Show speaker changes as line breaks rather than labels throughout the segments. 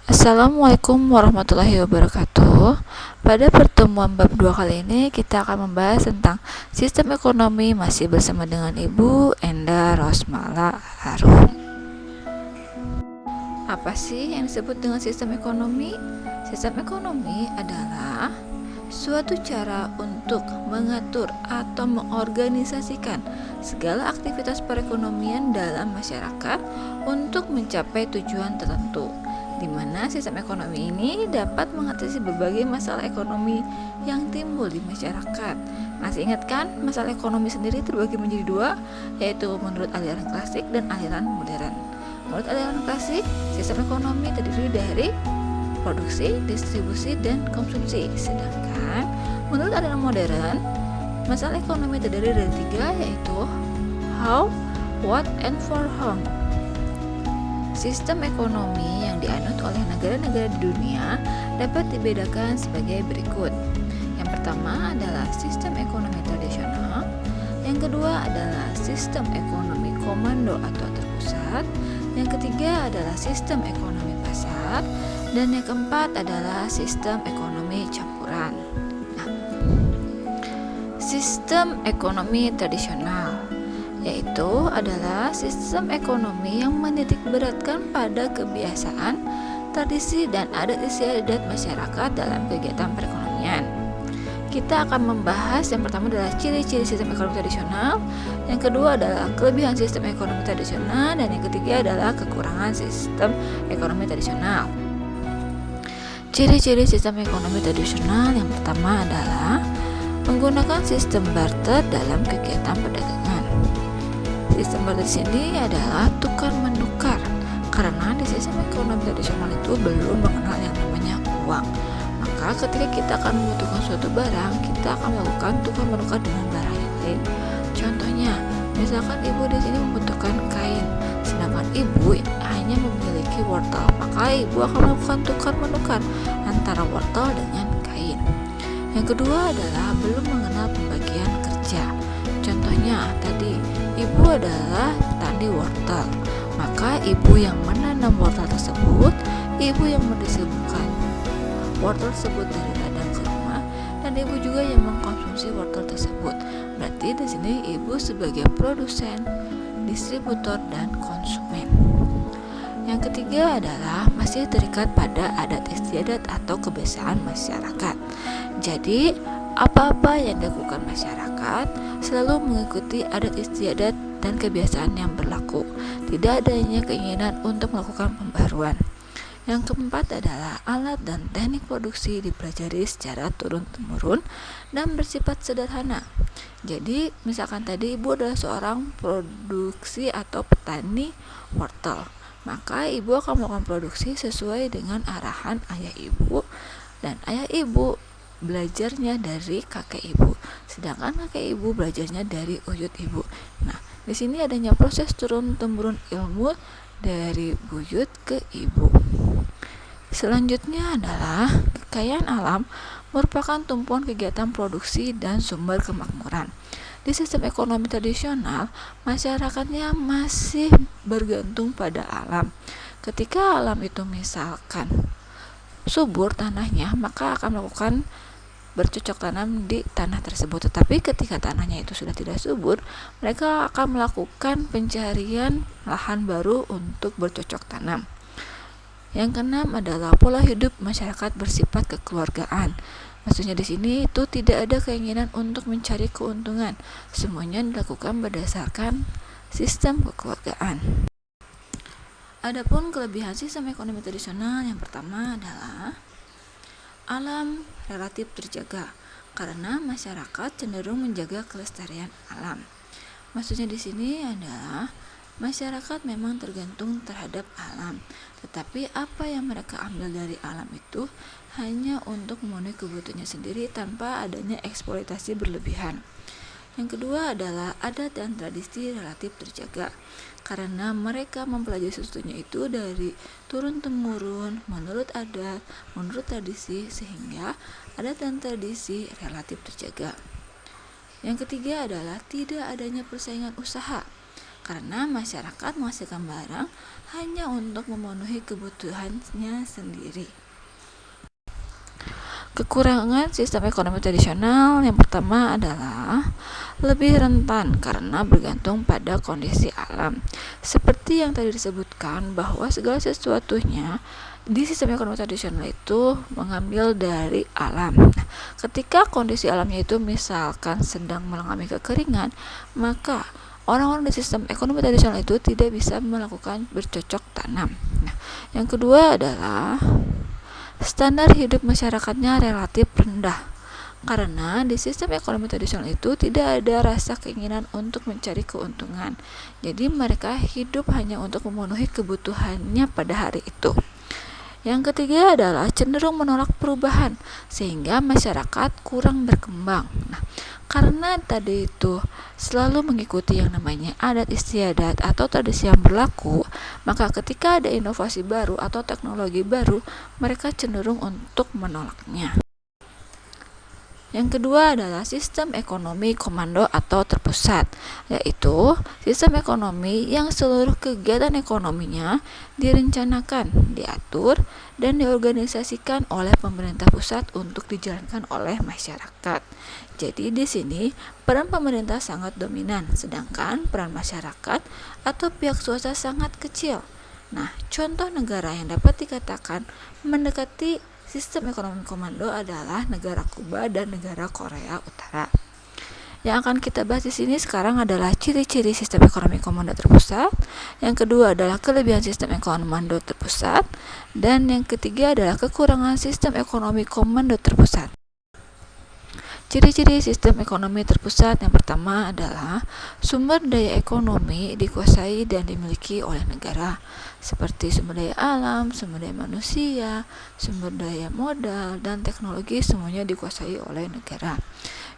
Assalamualaikum warahmatullahi wabarakatuh. Pada pertemuan bab 2 kali ini kita akan membahas tentang sistem ekonomi masih bersama dengan Ibu Enda Rosmala Harum. Apa sih yang disebut dengan sistem ekonomi? Sistem ekonomi adalah suatu cara untuk mengatur atau mengorganisasikan segala aktivitas perekonomian dalam masyarakat untuk mencapai tujuan tertentu, di mana sistem ekonomi ini dapat mengatasi berbagai masalah ekonomi yang timbul di masyarakat. Masih ingat kan, masalah ekonomi sendiri terbagi menjadi dua, yaitu menurut aliran klasik dan aliran modern. Menurut aliran klasik, sistem ekonomi terdiri dari produksi, distribusi, dan konsumsi. Sedangkan menurut aliran modern, masalah ekonomi terdiri dari tiga, yaitu how, what, and for whom. Sistem ekonomi yang dianut oleh negara-negara di dunia dapat dibedakan sebagai berikut. Yang pertama adalah sistem ekonomi tradisional, yang kedua adalah sistem ekonomi komando atau terpusat, yang ketiga adalah sistem ekonomi pasar, dan yang keempat adalah sistem ekonomi campuran. Sistem ekonomi tradisional yaitu adalah sistem ekonomi yang menitik beratkan pada kebiasaan, tradisi, dan adat istiadat masyarakat dalam kegiatan perekonomian. Kita akan membahas yang pertama adalah ciri-ciri sistem ekonomi tradisional, yang kedua adalah kelebihan sistem ekonomi tradisional, dan yang ketiga adalah kekurangan sistem ekonomi tradisional. Ciri-ciri sistem ekonomi tradisional yang pertama adalah menggunakan sistem barter dalam kegiatan perdagangan. Sistem barter di sini adalah tukar menukar, karena di sistem ekonomi tradisional itu belum mengenal yang namanya uang. Maka ketika kita akan membutuhkan suatu barang, kita akan melakukan tukar menukar dengan barang yang lain. Contohnya, misalkan ibu di sini membutuhkan kain, sedangkan ibu hanya memiliki wortel, maka ibu akan melakukan tukar menukar antara wortel dengan kain. Yang kedua adalah belum mengenal pembagian kerja. Contohnya tadi, ibu adalah petani wortel, maka ibu yang menanam wortel tersebut, ibu yang mendistribusikan wortel tersebut dari ladang ke rumah, dan ibu juga yang mengkonsumsi wortel tersebut. Berarti di sini ibu sebagai produsen, distributor, dan konsumen. Yang ketiga adalah masih terikat pada adat istiadat atau kebiasaan masyarakat. Jadi, apa-apa yang dilakukan masyarakat selalu mengikuti adat istiadat dan kebiasaan yang berlaku. Tidak adanya keinginan untuk melakukan pembaruan. Yang keempat adalah alat dan teknik produksi dipelajari secara turun-temurun dan bersifat sederhana. Jadi, misalkan tadi ibu adalah seorang produksi atau petani wortel, maka ibu akan melakukan produksi sesuai dengan arahan ayah ibu, dan ayah ibu belajarnya dari kakek ibu, sedangkan kakek ibu belajarnya dari uyut ibu. Nah, di sini adanya proses turun-temurun ilmu dari buyut ke ibu. Selanjutnya adalah kekayaan alam merupakan tumpuan kegiatan produksi dan sumber kemakmuran. Di sistem ekonomi tradisional, masyarakatnya masih bergantung pada alam. Ketika alam itu misalkan subur tanahnya, maka akan melakukan bercocok tanam di tanah tersebut. Tetapi ketika tanahnya itu sudah tidak subur, mereka akan melakukan pencarian lahan baru untuk bercocok tanam. Yang keenam adalah pola hidup masyarakat bersifat kekeluargaan. Maksudnya di sini itu tidak ada keinginan untuk mencari keuntungan. Semuanya dilakukan berdasarkan sistem kekeluargaan. Adapun kelebihan sistem ekonomi tradisional yang pertama adalah alam relatif terjaga, karena masyarakat cenderung menjaga kelestarian alam. Maksudnya di sini adalah masyarakat memang tergantung terhadap alam, tetapi apa yang mereka ambil dari alam itu hanya untuk memenuhi kebutuhannya sendiri tanpa adanya eksploitasi berlebihan. Yang kedua adalah adat dan tradisi relatif terjaga, karena mereka mempelajari sesuatunya itu dari turun-temurun, menurut adat, menurut tradisi, sehingga adat dan tradisi relatif terjaga. Yang ketiga adalah tidak adanya persaingan usaha, karena masyarakat menghasilkan barang hanya untuk memenuhi kebutuhannya sendiri. Kekurangan sistem ekonomi tradisional yang pertama adalah lebih rentan karena bergantung pada kondisi alam. Seperti yang tadi disebutkan bahwa segala sesuatunya di sistem ekonomi tradisional itu mengambil dari alam. Nah, ketika kondisi alamnya itu misalkan sedang mengalami kekeringan, maka orang-orang di sistem ekonomi tradisional itu tidak bisa melakukan bercocok tanam. Nah, yang kedua adalah standar hidup masyarakatnya relatif rendah karena di sistem ekonomi tradisional itu tidak ada rasa keinginan untuk mencari keuntungan. Jadi mereka hidup hanya untuk memenuhi kebutuhannya pada hari itu. Yang ketiga adalah cenderung menolak perubahan sehingga masyarakat kurang berkembang. Nah, karena tadi itu selalu mengikuti yang namanya adat istiadat atau tradisi yang berlaku, maka ketika ada inovasi baru atau teknologi baru, mereka cenderung untuk menolaknya. Yang kedua adalah sistem ekonomi komando atau terpusat, yaitu sistem ekonomi yang seluruh kegiatan ekonominya direncanakan, diatur, dan diorganisasikan oleh pemerintah pusat untuk dijalankan oleh masyarakat. Jadi di sini peran pemerintah sangat dominan, sedangkan peran masyarakat atau pihak swasta sangat kecil. Nah, contoh negara yang dapat dikatakan mendekati sistem ekonomi komando adalah negara Kuba dan negara Korea Utara. Yang akan kita bahas di sini sekarang adalah ciri-ciri sistem ekonomi komando terpusat. Yang kedua adalah kelebihan sistem ekonomi komando terpusat, dan yang ketiga adalah kekurangan sistem ekonomi komando terpusat. Ciri-ciri sistem ekonomi terpusat yang pertama adalah sumber daya ekonomi dikuasai dan dimiliki oleh negara, seperti sumber daya alam, sumber daya manusia, sumber daya modal, dan teknologi semuanya dikuasai oleh negara.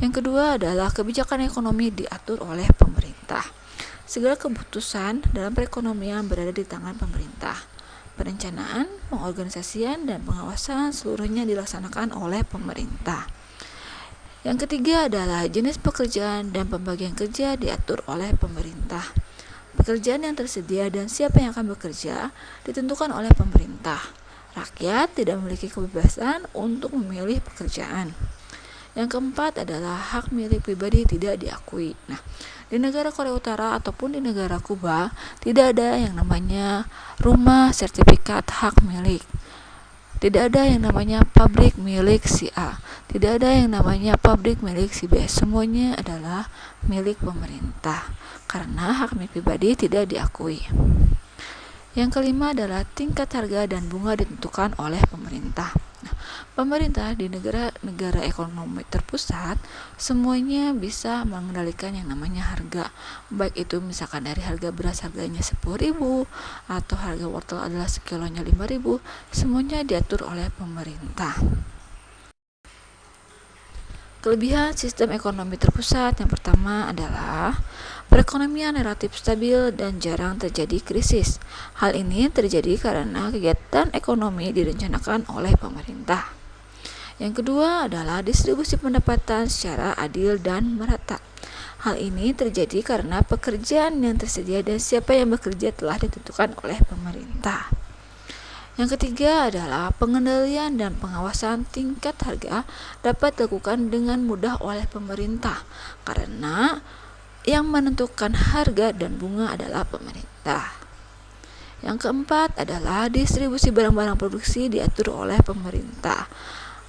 Yang kedua adalah kebijakan ekonomi diatur oleh pemerintah. Segala keputusan dalam perekonomian berada di tangan pemerintah. Perencanaan, pengorganisasian, dan pengawasan seluruhnya dilaksanakan oleh pemerintah. Yang ketiga adalah jenis pekerjaan dan pembagian kerja diatur oleh pemerintah. Pekerjaan yang tersedia dan siapa yang akan bekerja ditentukan oleh pemerintah. Rakyat tidak memiliki kebebasan untuk memilih pekerjaan. Yang keempat adalah hak milik pribadi tidak diakui. Nah, di negara Korea Utara ataupun di negara Kuba tidak ada yang namanya rumah sertifikat hak milik. Tidak ada yang namanya pabrik milik si A. Tidak ada yang namanya pabrik milik si B. Semuanya adalah milik pemerintah karena hak milik pribadi tidak diakui. Yang kelima adalah tingkat harga dan bunga ditentukan oleh pemerintah. Nah, pemerintah di negara-negara ekonomi terpusat semuanya bisa mengendalikan yang namanya harga, baik itu misalkan dari harga beras harganya 10.000 atau harga wortel adalah sekilonya 5.000, semuanya diatur oleh pemerintah. Kelebihan sistem ekonomi terpusat yang pertama adalah perekonomian relatif stabil dan jarang terjadi krisis. Hal ini terjadi karena kegiatan ekonomi direncanakan oleh pemerintah. Yang kedua adalah distribusi pendapatan secara adil dan merata. Hal ini terjadi karena pekerjaan yang tersedia dan siapa yang bekerja telah ditentukan oleh pemerintah. Yang ketiga adalah pengendalian dan pengawasan tingkat harga dapat dilakukan dengan mudah oleh pemerintah karena yang menentukan harga dan bunga adalah pemerintah. Yang keempat adalah distribusi barang-barang produksi diatur oleh pemerintah.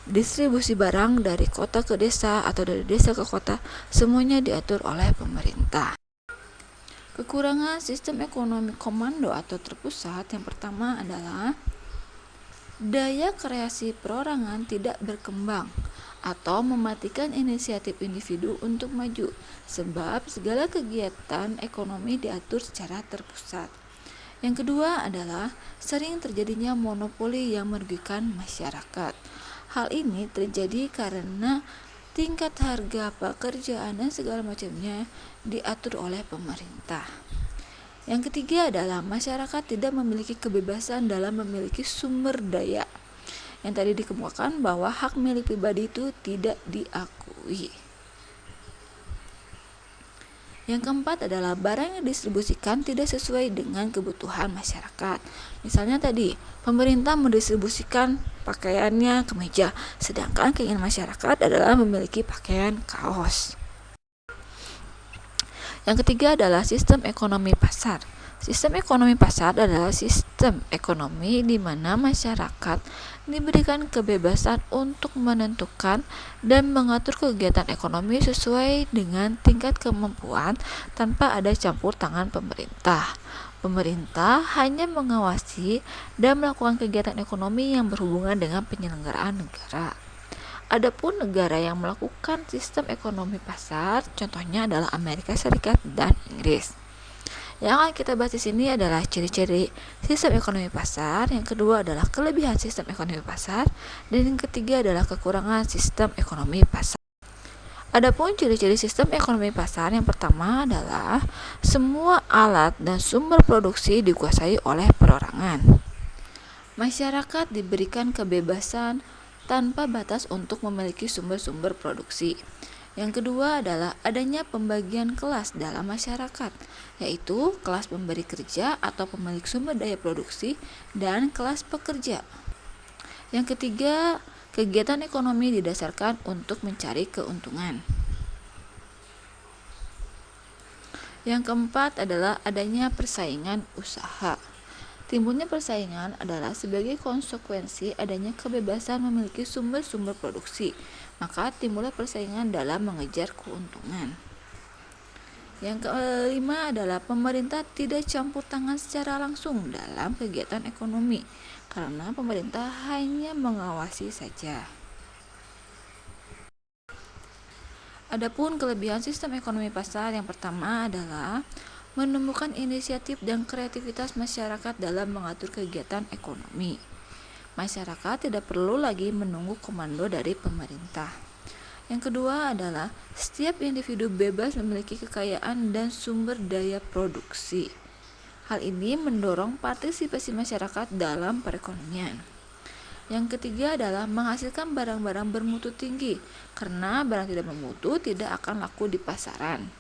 Distribusi barang dari kota ke desa atau dari desa ke kota semuanya diatur oleh pemerintah. Kekurangan sistem ekonomi komando atau terpusat yang pertama adalah daya kreasi perorangan tidak berkembang atau mematikan inisiatif individu untuk maju sebab segala kegiatan ekonomi diatur secara terpusat. Yang kedua adalah sering terjadinya monopoli yang merugikan masyarakat. Hal ini terjadi karena tingkat harga pekerjaan dan segala macamnya diatur oleh pemerintah. Yang ketiga adalah masyarakat tidak memiliki kebebasan dalam memiliki sumber daya. Yang tadi dikemukakan bahwa hak milik pribadi itu tidak diakui. Yang keempat adalah barang yang didistribusikan tidak sesuai dengan kebutuhan masyarakat. Misalnya tadi, pemerintah mendistribusikan pakaiannya kemeja, sedangkan keinginan masyarakat adalah memiliki pakaian kaos. Yang ketiga adalah sistem ekonomi pasar. Sistem ekonomi pasar adalah sistem ekonomi di mana masyarakat diberikan kebebasan untuk menentukan dan mengatur kegiatan ekonomi sesuai dengan tingkat kemampuan tanpa ada campur tangan pemerintah. Pemerintah hanya mengawasi dan melakukan kegiatan ekonomi yang berhubungan dengan penyelenggaraan negara. Adapun negara yang melakukan sistem ekonomi pasar, contohnya adalah Amerika Serikat dan Inggris. Yang akan kita bahas di sini adalah ciri-ciri sistem ekonomi pasar, yang kedua adalah kelebihan sistem ekonomi pasar, dan yang ketiga adalah kekurangan sistem ekonomi pasar. Adapun ciri-ciri sistem ekonomi pasar, yang pertama adalah semua alat dan sumber produksi dikuasai oleh perorangan. Masyarakat diberikan kebebasan tanpa batas untuk memiliki sumber-sumber produksi. Yang kedua adalah adanya pembagian kelas dalam masyarakat, yaitu kelas pemberi kerja atau pemilik sumber daya produksi dan kelas pekerja. Yang ketiga, kegiatan ekonomi didasarkan untuk mencari keuntungan. Yang keempat adalah adanya persaingan usaha. Timbulnya persaingan adalah sebagai konsekuensi adanya kebebasan memiliki sumber-sumber produksi, maka timbullah persaingan dalam mengejar keuntungan. Yang kelima adalah pemerintah tidak campur tangan secara langsung dalam kegiatan ekonomi, karena pemerintah hanya mengawasi saja. Adapun kelebihan sistem ekonomi pasar, yang pertama adalah menumbuhkan inisiatif dan kreativitas masyarakat dalam mengatur kegiatan ekonomi. Masyarakat tidak perlu lagi menunggu komando dari pemerintah. Yang kedua adalah setiap individu bebas memiliki kekayaan dan sumber daya produksi. Hal ini mendorong partisipasi masyarakat dalam perekonomian. Yang ketiga adalah menghasilkan barang-barang bermutu tinggi, karena barang tidak bermutu tidak akan laku di pasaran.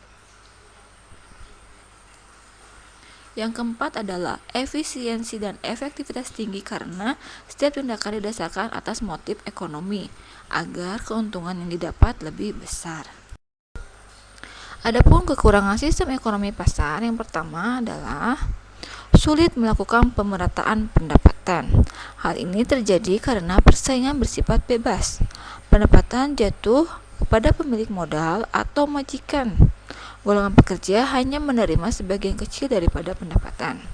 Yang keempat adalah efisiensi dan efektivitas tinggi, karena setiap tindakan didasarkan atas motif ekonomi agar keuntungan yang didapat lebih besar. Adapun kekurangan sistem ekonomi pasar, yang pertama adalah sulit melakukan pemerataan pendapatan. Hal ini terjadi karena persaingan bersifat bebas. Pendapatan jatuh kepada pemilik modal atau majikan. Golongan pekerja hanya menerima sebagian kecil daripada pendapatan.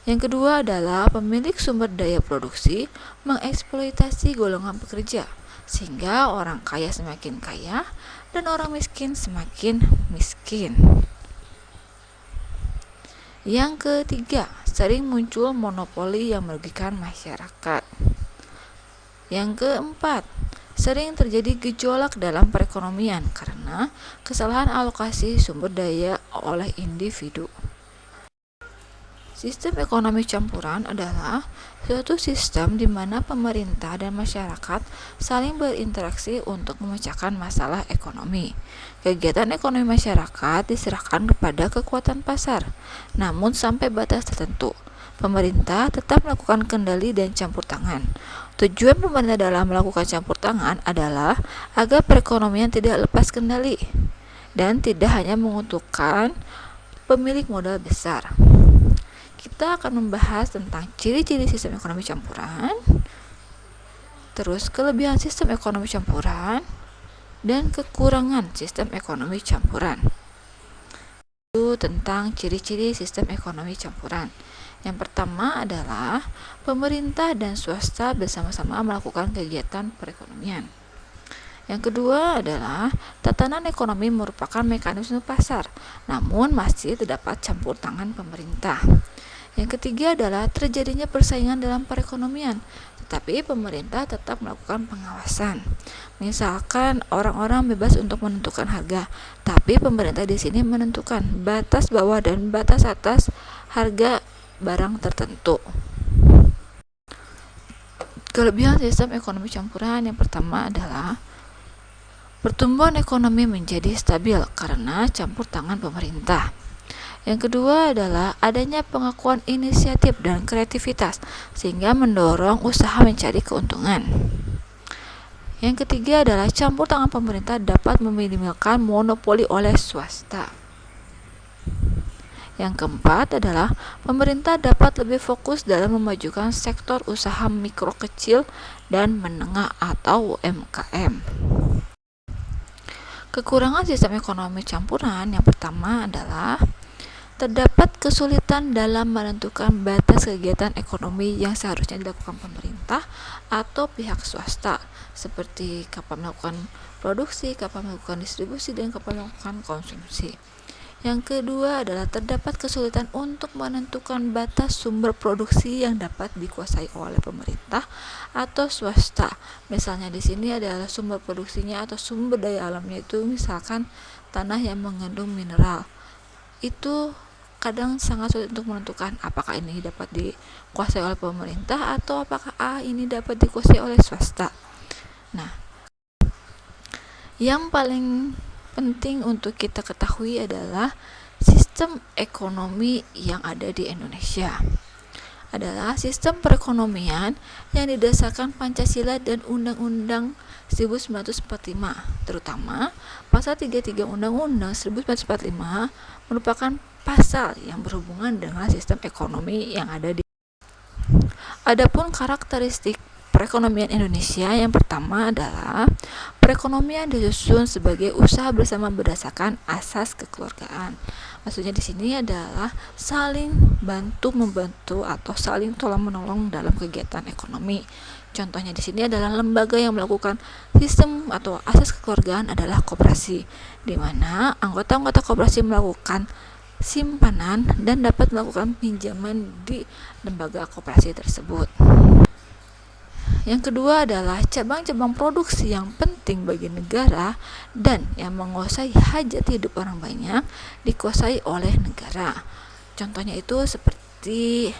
Yang kedua adalah pemilik sumber daya produksi mengeksploitasi golongan pekerja, sehingga orang kaya semakin kaya dan orang miskin semakin miskin. Yang ketiga, sering muncul monopoli yang merugikan masyarakat. Yang keempat, sering terjadi gejolak dalam perekonomian karena kesalahan alokasi sumber daya oleh individu. Sistem ekonomi campuran adalah suatu sistem di mana pemerintah dan masyarakat saling berinteraksi untuk memecahkan masalah ekonomi. Kegiatan ekonomi masyarakat diserahkan kepada kekuatan pasar, namun sampai batas tertentu. Pemerintah tetap melakukan kendali dan campur tangan. Tujuan pemerintah dalam melakukan campur tangan adalah agar perekonomian tidak lepas kendali dan tidak hanya menguntungkan pemilik modal besar. Kita akan membahas tentang ciri-ciri sistem ekonomi campuran, terus kelebihan sistem ekonomi campuran, dan kekurangan sistem ekonomi campuran. Itu tentang ciri-ciri sistem ekonomi campuran. Yang pertama adalah pemerintah dan swasta bersama-sama melakukan kegiatan perekonomian. Yang kedua adalah tatanan ekonomi merupakan mekanisme pasar, namun masih terdapat campur tangan pemerintah. Yang ketiga adalah terjadinya persaingan dalam perekonomian, tetapi pemerintah tetap melakukan pengawasan. Misalkan orang-orang bebas untuk menentukan harga, tapi pemerintah di sini menentukan batas bawah dan batas atas harga barang tertentu. Kelebihan sistem ekonomi campuran, yang pertama adalah Pertumbuhan ekonomi menjadi stabil karena campur tangan pemerintah. Yang kedua adalah adanya pengakuan inisiatif dan kreativitas sehingga mendorong usaha mencari keuntungan. Yang ketiga adalah campur tangan pemerintah dapat meminimalkan monopoli oleh swasta. Yang keempat adalah pemerintah dapat lebih fokus dalam memajukan sektor usaha mikro kecil dan menengah atau UMKM. Kekurangan sistem ekonomi campuran yang pertama adalah terdapat kesulitan dalam menentukan batas kegiatan ekonomi yang seharusnya dilakukan pemerintah atau pihak swasta, seperti kapan melakukan produksi, kapan melakukan distribusi, dan kapan melakukan konsumsi. Yang kedua adalah terdapat kesulitan untuk menentukan batas sumber produksi yang dapat dikuasai oleh pemerintah atau swasta. Misalnya di sini adalah sumber produksinya atau sumber daya alamnya itu misalkan tanah yang mengandung mineral. Itu kadang sangat sulit untuk menentukan apakah ini dapat dikuasai oleh pemerintah atau apakah ini dapat dikuasai oleh swasta. Nah, yang paling penting untuk kita ketahui adalah sistem ekonomi yang ada di Indonesia adalah sistem perekonomian yang didasarkan Pancasila dan Undang-Undang 1945, terutama pasal 33 Undang-Undang 1945 merupakan pasal yang berhubungan dengan sistem ekonomi yang ada di. Adapun karakteristik perekonomian Indonesia yang pertama adalah perekonomian disusun sebagai usaha bersama berdasarkan asas kekeluargaan. Maksudnya di sini adalah saling bantu-membantu atau saling tolong-menolong dalam kegiatan ekonomi. Contohnya di sini adalah lembaga yang melakukan sistem atau asas kekeluargaan adalah koperasi, di mana anggota-anggota koperasi melakukan simpanan dan dapat melakukan pinjaman di lembaga koperasi tersebut. Yang kedua adalah cabang-cabang produksi yang penting bagi negara dan yang menguasai hajat hidup orang banyak dikuasai oleh negara. Contohnya itu seperti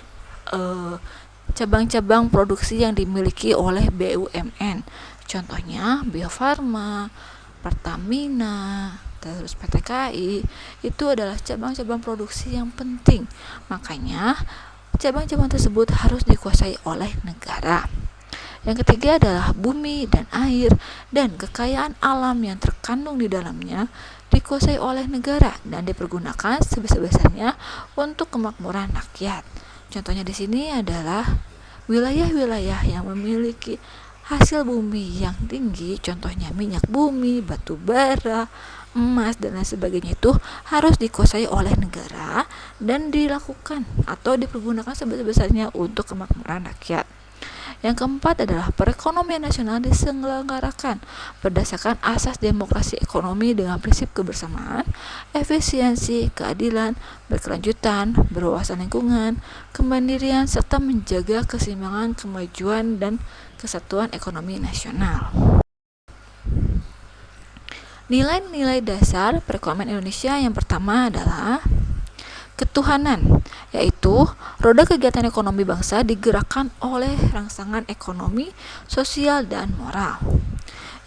cabang-cabang produksi yang dimiliki oleh BUMN. Contohnya Bio Farma, Pertamina, terus PT KAI. Itu adalah cabang-cabang produksi yang penting. Makanya cabang-cabang tersebut harus dikuasai oleh negara. Yang ketiga adalah bumi dan air dan kekayaan alam yang terkandung di dalamnya dikuasai oleh negara dan dipergunakan sebesar-besarnya untuk kemakmuran rakyat. Contohnya di sini adalah wilayah-wilayah yang memiliki hasil bumi yang tinggi, contohnya minyak bumi, batu bara, emas, dan lain sebagainya itu harus dikuasai oleh negara dan dilakukan atau dipergunakan sebesar-besarnya untuk kemakmuran rakyat. Yang keempat adalah perekonomian nasional diselenggarakan berdasarkan asas demokrasi ekonomi dengan prinsip kebersamaan, efisiensi, keadilan, berkelanjutan, berwawasan lingkungan, kemandirian, serta menjaga keseimbangan, kemajuan, dan kesatuan ekonomi nasional. Nilai-nilai dasar perekonomian Indonesia yang pertama adalah ketuhanan, yaitu roda kegiatan ekonomi bangsa digerakkan oleh rangsangan ekonomi, sosial, dan moral.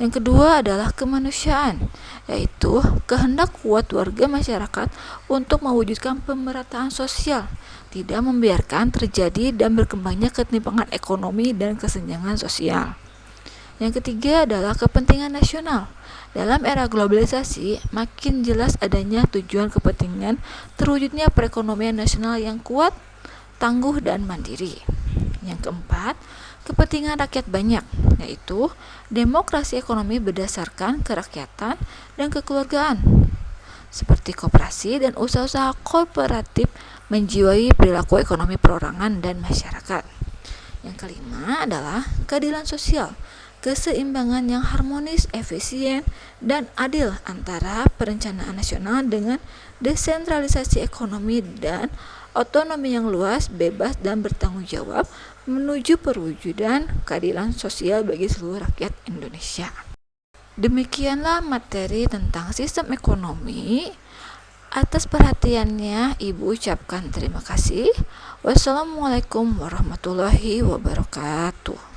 Yang kedua adalah kemanusiaan, yaitu kehendak kuat warga masyarakat untuk mewujudkan pemerataan sosial, tidak membiarkan terjadi dan berkembangnya ketimpangan ekonomi dan kesenjangan sosial. Yang ketiga adalah kepentingan nasional. Dalam era globalisasi, makin jelas adanya tujuan kepentingan terwujudnya perekonomian nasional yang kuat, tangguh, dan mandiri. Yang keempat, kepentingan rakyat banyak, yaitu demokrasi ekonomi berdasarkan kerakyatan dan kekeluargaan, seperti koperasi dan usaha-usaha kooperatif menjiwai perilaku ekonomi perorangan dan masyarakat. Yang kelima adalah keadilan sosial, keseimbangan yang harmonis, efisien, dan adil antara perencanaan nasional dengan desentralisasi ekonomi dan otonomi yang luas, bebas, dan bertanggung jawab menuju perwujudan keadilan sosial bagi seluruh rakyat Indonesia. Demikianlah materi tentang sistem ekonomi. Atas perhatiannya, Ibu ucapkan terima kasih. Wassalamualaikum warahmatullahi wabarakatuh.